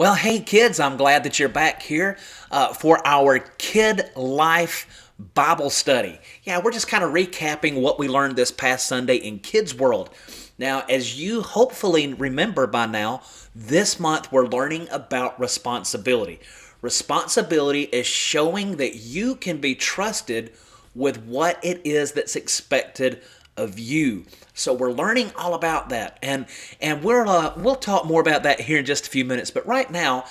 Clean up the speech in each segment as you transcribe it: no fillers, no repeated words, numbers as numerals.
Well, hey kids, I'm glad that you're back here for our Kid Life Bible study. Yeah, we're just kind of recapping what we learned this past Sunday in Kids World. Now, as you hopefully remember by now, this month we're learning about responsibility. Responsibility is showing that you can be trusted with what it is that's expected of you. So we're learning all about that, and we'll talk more about that here in just a few minutes. But right now,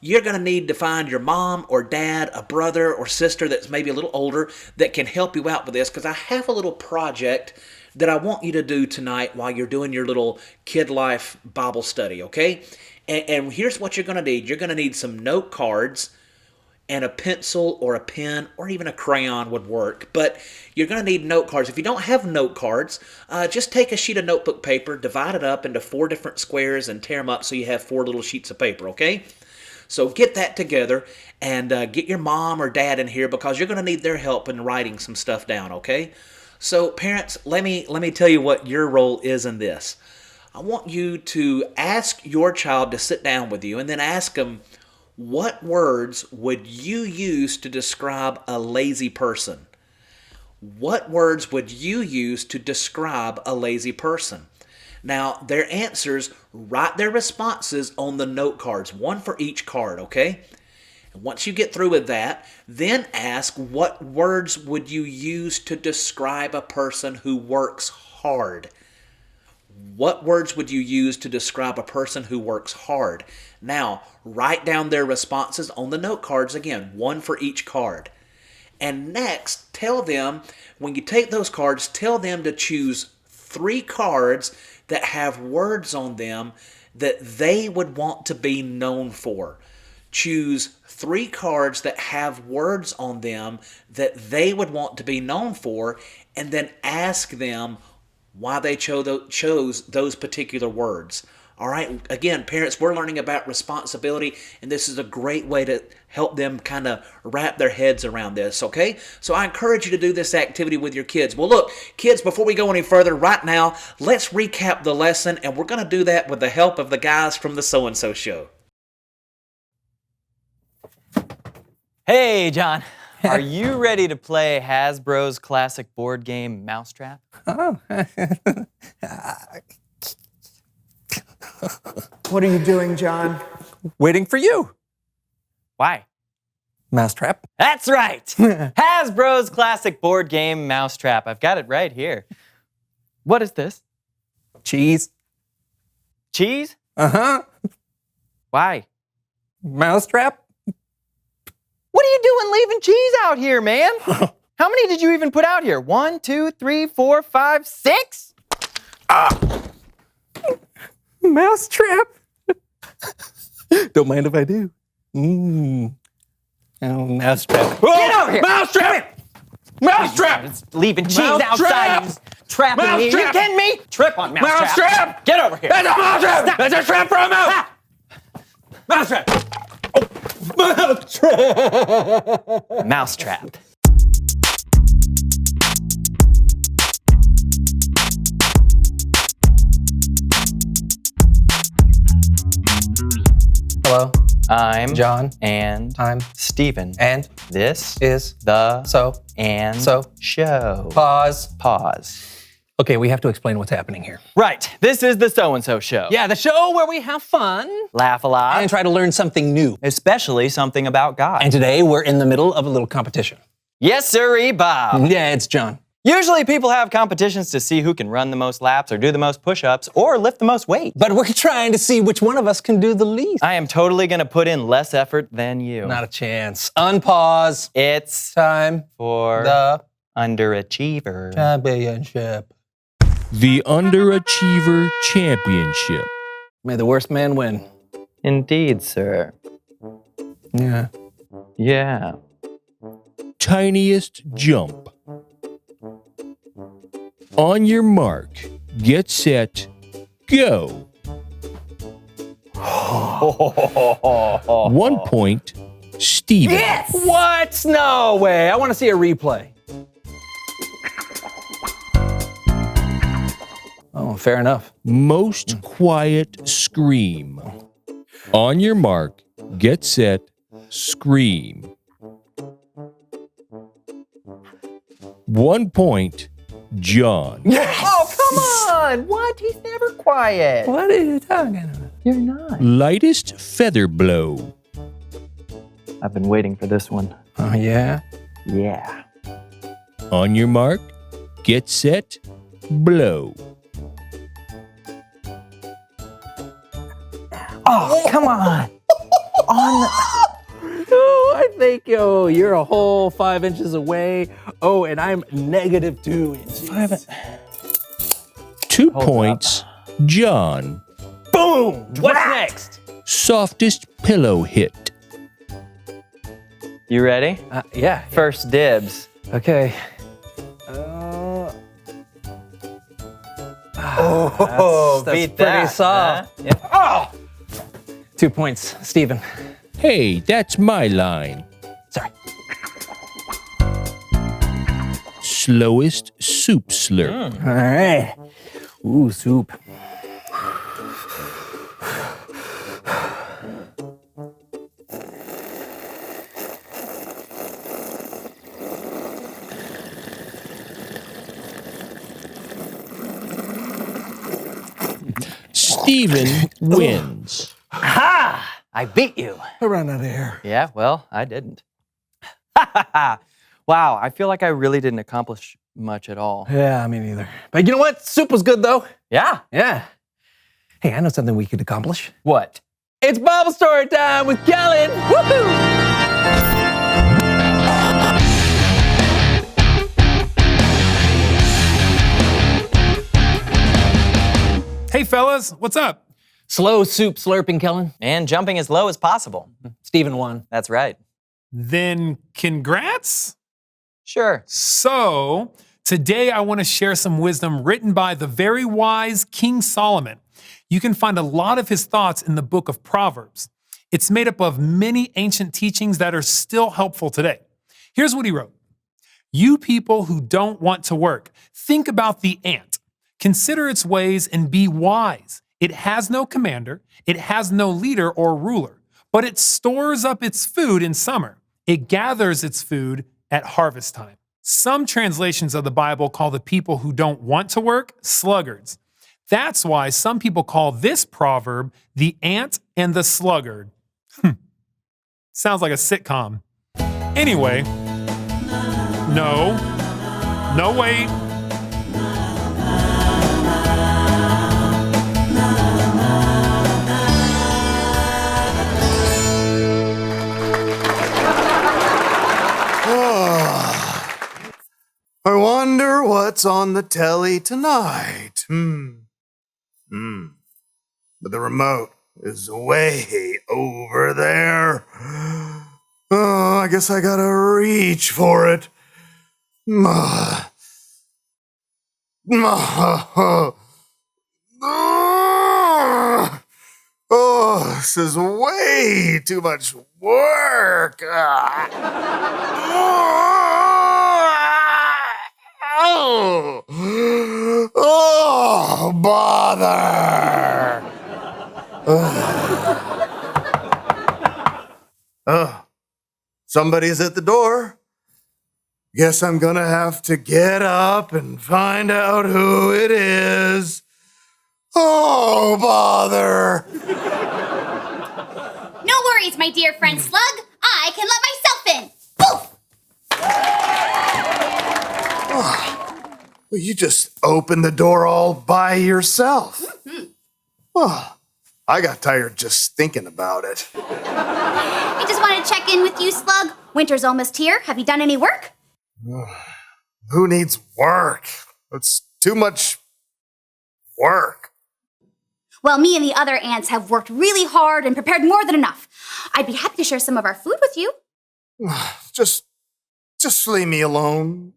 you're going to need to find your mom or dad, a brother or sister that's maybe a little older that can help you out with this, because I have a little project that I want you to do tonight while you're doing your little Kid Life Bible study. Okay, and here's what you're going to need. You're going to need some note cards. And a pencil or a pen or even a crayon would work. But you're going to need note cards. If you don't have note cards, just take a sheet of notebook paper, divide it up into 4 different squares, and tear them up so you have 4 little sheets of paper, okay? So get that together and get your mom or dad in here, because you're going to need their help in writing some stuff down, okay? So parents, let me tell you what your role is in this. I want you to ask your child to sit down with you and then ask them, what words would you use to describe a lazy person? What words would you use to describe a lazy person? Now, their answers, write their responses on the note cards, 1 for each card, okay? And once you get through with that, then ask, what words would you use to describe a person who works hard? What words would you use to describe a person who works hard? Now, write down their responses on the note cards again, 1 for each card. And next, tell them, when you take those cards, tell them to choose 3 cards that have words on them that they would want to be known for. Choose 3 cards that have words on them that they would want to be known for, and then ask them why they chose those particular words. All right, again, parents, we're learning about responsibility, and this is a great way to help them kind of wrap their heads around this, okay? So I encourage you to do this activity with your kids. Well, look, kids, before we go any further, right now, let's recap the lesson, and we're going to do that with the help of the guys from the So-and-So Show. Hey, John. Are you ready to play Hasbro's classic board game Mousetrap? Oh. What are you doing, John? Waiting for you. Why? Mousetrap? That's right! Hasbro's classic board game Mousetrap. I've got it right here. What is this? Cheese. Cheese? Uh-huh. Why? Mousetrap? What are you doing leaving cheese out here, man? How many did you even put out here? 1, 2, 3, 4, 5, 6? Mousetrap? Don't mind if I do. Oh, Mousetrap. Get over here! Mousetrap! Mousetrap! It's leaving cheese Mousetrap! outside and trapping me. Are you Mousetrap! kidding me? Trip on Mousetrap. Mousetrap! Get over here. That's a mousetrap! Stop. That's a trap for a mouse! Ah! Mousetrap! Mousetrap! Mousetrap. Hello, I'm John. And I'm Stephen. And This is the so and so show. pause. Pause. Okay, we have to explain what's happening here. Right. This is the So-and-So Show. Yeah, the show where we have fun Laugh a lot. and try to learn something new. Especially something about God. And today we're in the middle of a little competition. Yes, sirree, Bob. Yeah, it's John. Usually people have competitions to see who can run the most laps or do the most push-ups or lift the most weight. But we're trying to see which one of us can do the least. I am totally going to put in less effort than you. Not a chance. Unpause. It's Time for the Underachiever. championship. The Underachiever Championship. May the worst man win. Indeed, sir. Yeah. Yeah. Tiniest jump. On your mark, get set, go. 1 point, Steven. Yes! What? No way. I want to see a replay. Oh, fair enough. Most quiet scream. On your mark, get set, scream. 1 point, John. Oh, come on! What? He's never quiet. What are you talking about? You're not. Lightest feather blow. I've been waiting for this one. Oh, yeah? Yeah. On your mark, get set, blow. Oh, come on. Oh, I think, you're a whole 5 inches away. Oh, and I'm -2 inches. 2 points, John. Boom! What's next? Softest pillow hit. You ready? Yeah. First dibs. Okay. That's beat pretty that. soft. Huh? Yeah. Oh! 2 points, Steven. Hey, that's my line. Sorry. Slowest soup slurp. All right. Ooh, soup. Steven wins. Ha! I beat you. I ran out of air. Yeah, well, I didn't. Wow, I feel like I really didn't accomplish much at all. Yeah, me neither. But you know what? Soup was good, though. Yeah. Yeah. Hey, I know something we could accomplish. What? It's Bible story time with Kellen. Woohoo! Hey fellas, what's up? Slow soup slurping, Kellen. And jumping as low as possible. Steven won. That's right. Then congrats. Sure. So, today I want to share some wisdom written by the very wise King Solomon. You can find a lot of his thoughts in the book of Proverbs. It's made up of many ancient teachings that are still helpful today. Here's what he wrote. You people who don't want to work, think about the ant. Consider its ways and be wise. It has no commander, it has no leader or ruler, but it stores up its food in summer. It gathers its food at harvest time. Some translations of the Bible call the people who don't want to work sluggards. That's why some people call this proverb the ant and the sluggard. Sounds like a sitcom. Anyway, no, wait. I wonder what's on the telly tonight. But the remote is way over there. Oh, I guess I gotta reach for it. Oh, this is way too much work. Oh, bother. Somebody's at the door. Guess I'm gonna have to get up and find out who it is. Oh, bother. No worries, my dear friend Slug. I can let myself in. Poof! Well, you just opened the door all by yourself. Oh, I got tired just thinking about it. I just want to check in with you, Slug. Winter's almost here. Have you done any work? Who needs work? It's too much work. Well, me and the other ants have worked really hard and prepared more than enough. I'd be happy to share some of our food with you. Just leave me alone.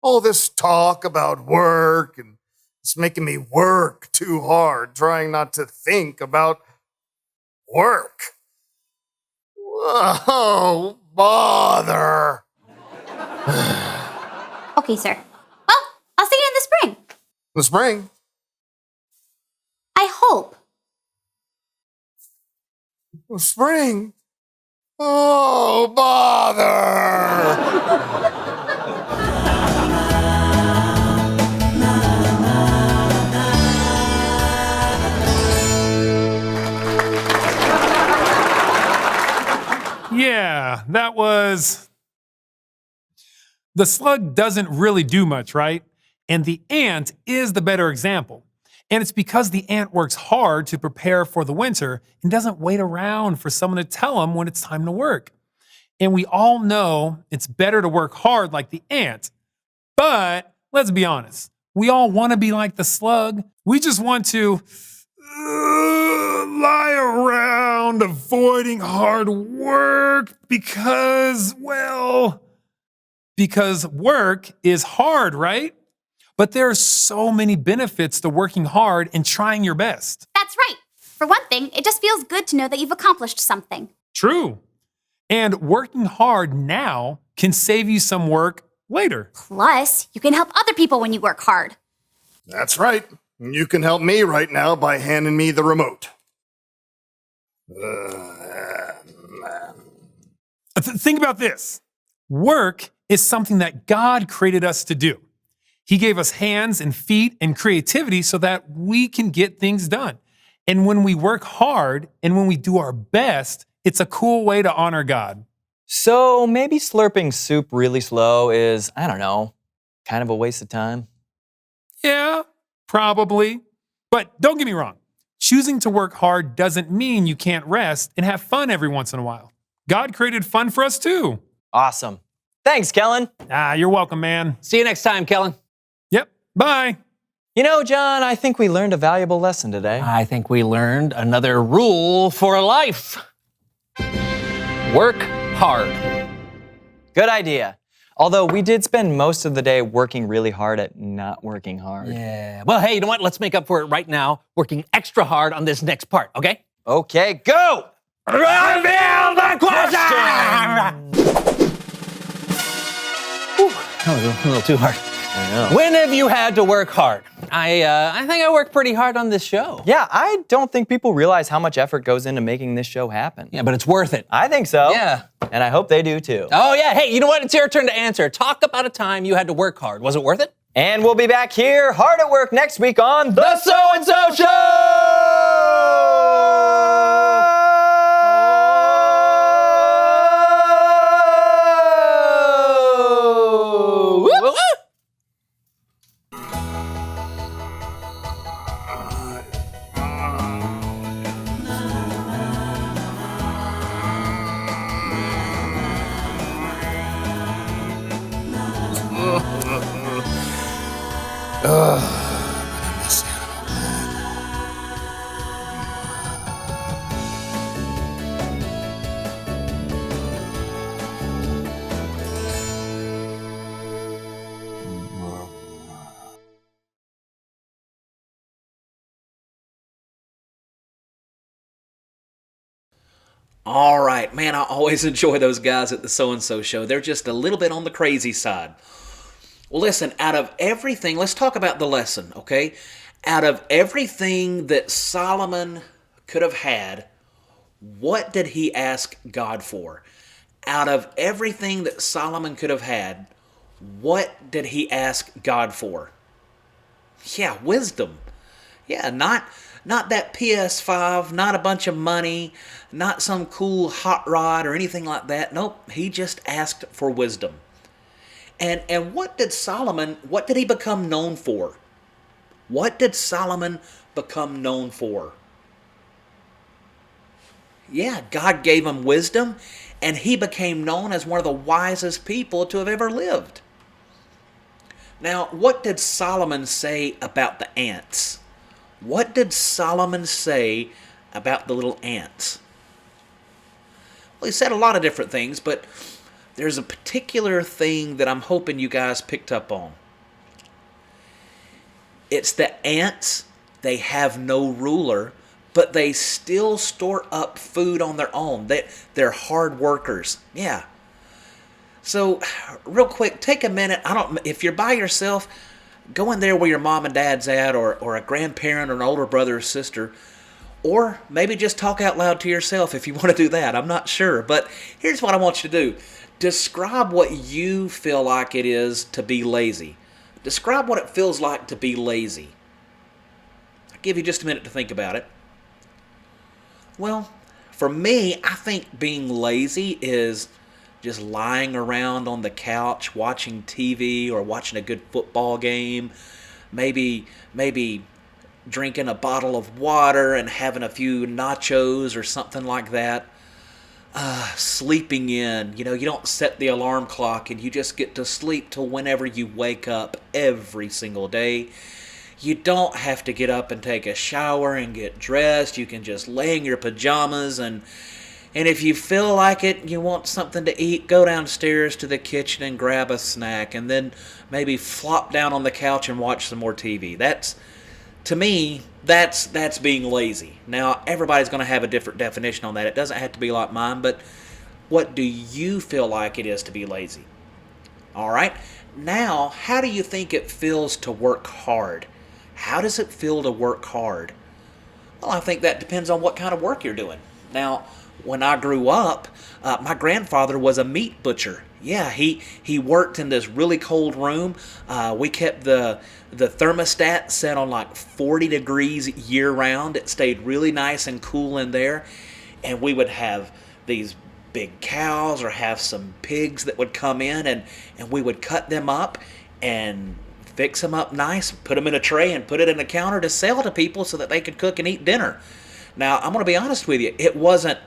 All this talk about work and it's making me work too hard, trying not to think about work. Oh, bother. Okay, sir. Well, I'll see you in the spring. The spring? I hope. Spring? Oh, bother! Yeah, that was. The slug doesn't really do much, right? And the ant is the better example. And it's because the ant works hard to prepare for the winter and doesn't wait around for someone to tell him when it's time to work. And we all know it's better to work hard like the ant. But let's be honest, we all want to be like the slug. We just want to lie around avoiding hard work because work is hard, right? But there are so many benefits to working hard and trying your best. That's right. For one thing, it just feels good to know that you've accomplished something. True. And working hard now can save you some work later. Plus, you can help other people when you work hard. That's right. You can help me right now by handing me the remote. Think about this. Work is something that God created us to do. He gave us hands and feet and creativity so that we can get things done. And when we work hard and when we do our best, it's a cool way to honor God. So maybe slurping soup really slow is, I don't know, kind of a waste of time. Yeah, probably. But don't get me wrong. Choosing to work hard doesn't mean you can't rest and have fun every once in a while. God created fun for us too. Awesome. Thanks, Kellen. You're welcome, man. See you next time, Kellen. Yep, bye. You know, John, I think we learned a valuable lesson today. I think we learned another rule for life. Work hard. Good idea. Although we did spend most of the day working really hard at not working hard. Yeah. Well, hey, you know what? Let's make up for it right now, working extra hard on this next part, okay? Okay, go! Reveal the question! That was a little too hard. I know. When have you had to work hard? I think I worked pretty hard on this show. Yeah, I don't think people realize how much effort goes into making this show happen. Yeah, but it's worth it. I think so. Yeah. And I hope they do too. Oh, yeah. Hey, you know what? It's your turn to answer. Talk about a time you had to work hard. Was it worth it? And we'll be back here, hard at work next week on The So-and-So Show! Woo, woo. All right, man, I always enjoy those guys at the So-and-So Show. They're just a little bit on the crazy side. Well, listen, out of everything, let's talk about the lesson, okay? Out of everything that Solomon could have had, what did he ask God for? Out of everything that Solomon could have had, what did he ask God for? Yeah, wisdom. Yeah, not that PS5, not a bunch of money, not some cool hot rod or anything like that. Nope, he just asked for wisdom. And what did he become known for? What did Solomon become known for? Yeah, God gave him wisdom, and he became known as one of the wisest people to have ever lived. Now, what did Solomon say about the ants? What did Solomon say about the little ants? Well, he said a lot of different things, but there's a particular thing that I'm hoping you guys picked up on. It's the ants. They have no ruler, but they still store up food on their own. They're hard workers. Yeah. So, real quick, take a minute. If you're by yourself, go in there where your mom and dad's at, or a grandparent or an older brother or sister. Or maybe just talk out loud to yourself if you want to do that. I'm not sure. But here's what I want you to do. Describe what you feel like it is to be lazy. Describe what it feels like to be lazy. I'll give you just a minute to think about it. Well, for me, I think being lazy is just lying around on the couch watching TV or watching a good football game. Maybe drinking a bottle of water and having a few nachos or something like that. Sleeping in. You don't set the alarm clock and you just get to sleep till whenever you wake up every single day. You don't have to get up and take a shower and get dressed. You can just lay in your pajamas and if you feel like it, you want something to eat, go downstairs to the kitchen and grab a snack and then maybe flop down on the couch and watch some more TV. To me, that's being lazy. Now, everybody's going to have a different definition on that. It doesn't have to be like mine, but what do you feel like it is to be lazy? All right. Now, how do you think it feels to work hard? How does it feel to work hard? Well, I think that depends on what kind of work you're doing. Now, when I grew up, my grandfather was a meat butcher. Yeah, he worked in this really cold room. We kept the thermostat set on like 40 degrees year round. It stayed really nice and cool in there. And we would have these big cows or have some pigs that would come in and we would cut them up and fix them up nice, put them in a tray and put it in a counter to sell to people so that they could cook and eat dinner. Now, I'm going to be honest with you. It wasn't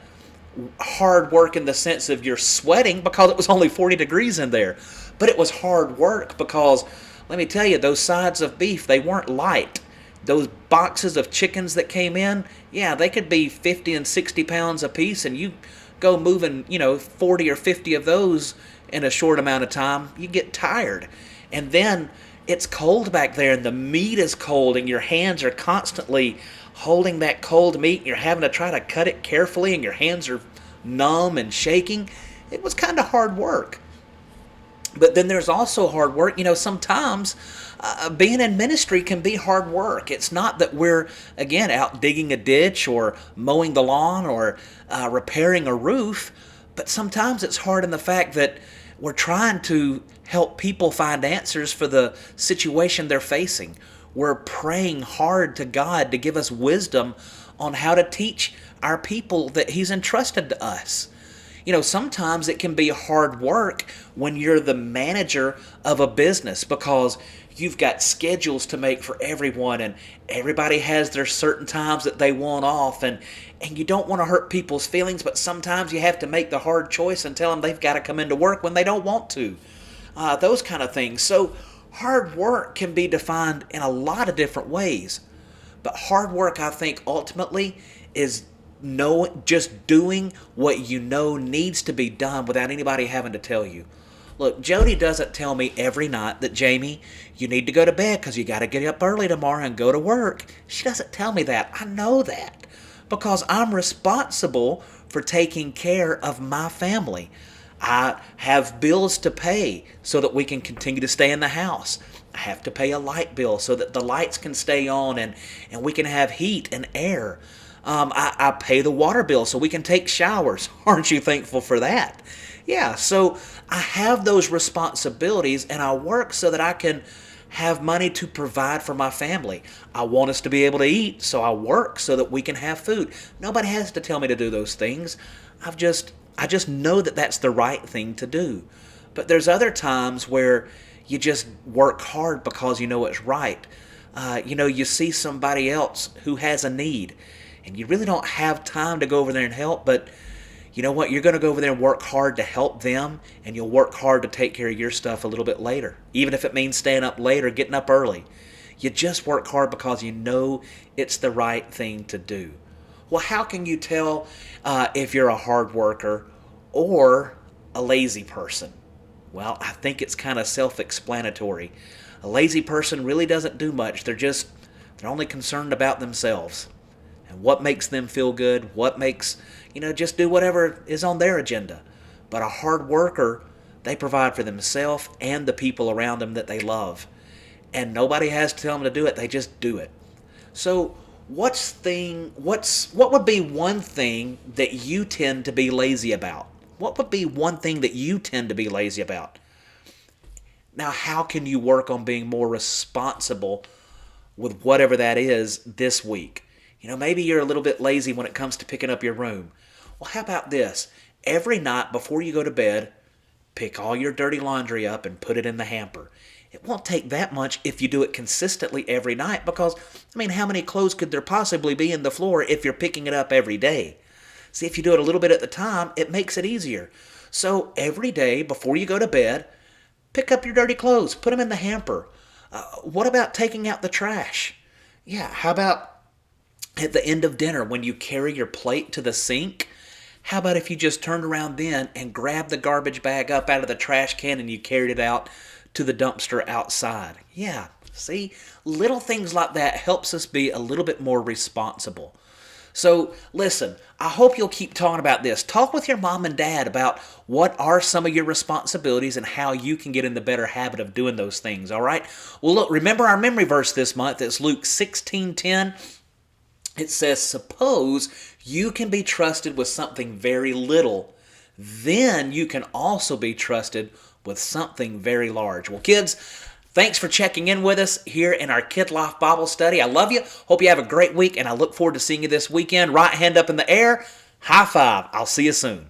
hard work in the sense of you're sweating because it was only 40 degrees in there. But it was hard work because, let me tell you, those sides of beef, they weren't light. Those boxes of chickens that came in, yeah, they could be 50 and 60 pounds a piece, and you go moving, 40 or 50 of those in a short amount of time, you get tired. And then it's cold back there, and the meat is cold, and your hands are constantly holding that cold meat, and you're having to try to cut it carefully, and your hands are numb and shaking. It was kind of hard work. But then there's also hard work. Sometimes being in ministry can be hard work. It's not that we're, again, out digging a ditch or mowing the lawn or repairing a roof, but sometimes it's hard in the fact that we're trying to help people find answers for the situation they're facing. We're praying hard to God to give us wisdom on how to teach our people that He's entrusted to us. Sometimes it can be hard work when you're the manager of a business because you've got schedules to make for everyone and everybody has their certain times that they want off and you don't want to hurt people's feelings, but sometimes you have to make the hard choice and tell them they've got to come into work when they don't want to. Those kind of things. So hard work can be defined in a lot of different ways. But hard work, I think, ultimately is just doing what you know needs to be done without anybody having to tell you. Look, Jody doesn't tell me every night that, Jamie, you need to go to bed because you got to get up early tomorrow and go to work. She doesn't tell me that. I know that because I'm responsible for taking care of my family. I have bills to pay so that we can continue to stay in the house. I have to pay a light bill so that the lights can stay on and we can have heat and air. I pay the water bill so we can take showers. Aren't you thankful for that? Yeah, so I have those responsibilities and I work so that I can have money to provide for my family. I want us to be able to eat, so I work so that we can have food. Nobody has to tell me to do those things. I just know that that's the right thing to do. But there's other times where you just work hard because you know it's right. You see somebody else who has a need, and you really don't have time to go over there and help, but you know what? You're going to go over there and work hard to help them, and you'll work hard to take care of your stuff a little bit later, even if it means staying up late or getting up early. You just work hard because you know it's the right thing to do. Well, how can you tell if you're a hard worker or a lazy person? Well, I think it's kind of self-explanatory. A lazy person really doesn't do much. They're only concerned about themselves and what makes them feel good, what makes, just do whatever is on their agenda. But a hard worker, they provide for themselves and the people around them that they love. And nobody has to tell them to do it. They just do it. So what would be one thing that you tend to be lazy about? What would be one thing that you tend to be lazy about? Now, how can you work on being more responsible with whatever that is this week? Maybe you're a little bit lazy when it comes to picking up your room. Well, how about this? Every night before you go to bed, pick all your dirty laundry up and put it in the hamper. It won't take that much if you do it consistently every night because, how many clothes could there possibly be in the floor if you're picking it up every day? See, if you do it a little bit at the time, it makes it easier. So every day before you go to bed, pick up your dirty clothes, put them in the hamper. What about taking out the trash? Yeah, how about at the end of dinner when you carry your plate to the sink? How about if you just turned around then and grabbed the garbage bag up out of the trash can and you carried it out to the dumpster outside? Yeah, see, little things like that helps us be a little bit more responsible. So listen, I hope you'll keep talking about this. Talk with your mom and dad about what are some of your responsibilities and how you can get in the better habit of doing those things, all right? Well, look, remember our memory verse this month. It's Luke 16:10. It says, suppose you can be trusted with something very little, then you can also be trusted with something very large. Well, kids, thanks for checking in with us here in our Kid Life Bible Study. I love you. Hope you have a great week, and I look forward to seeing you this weekend. Right hand up in the air. High five. I'll see you soon.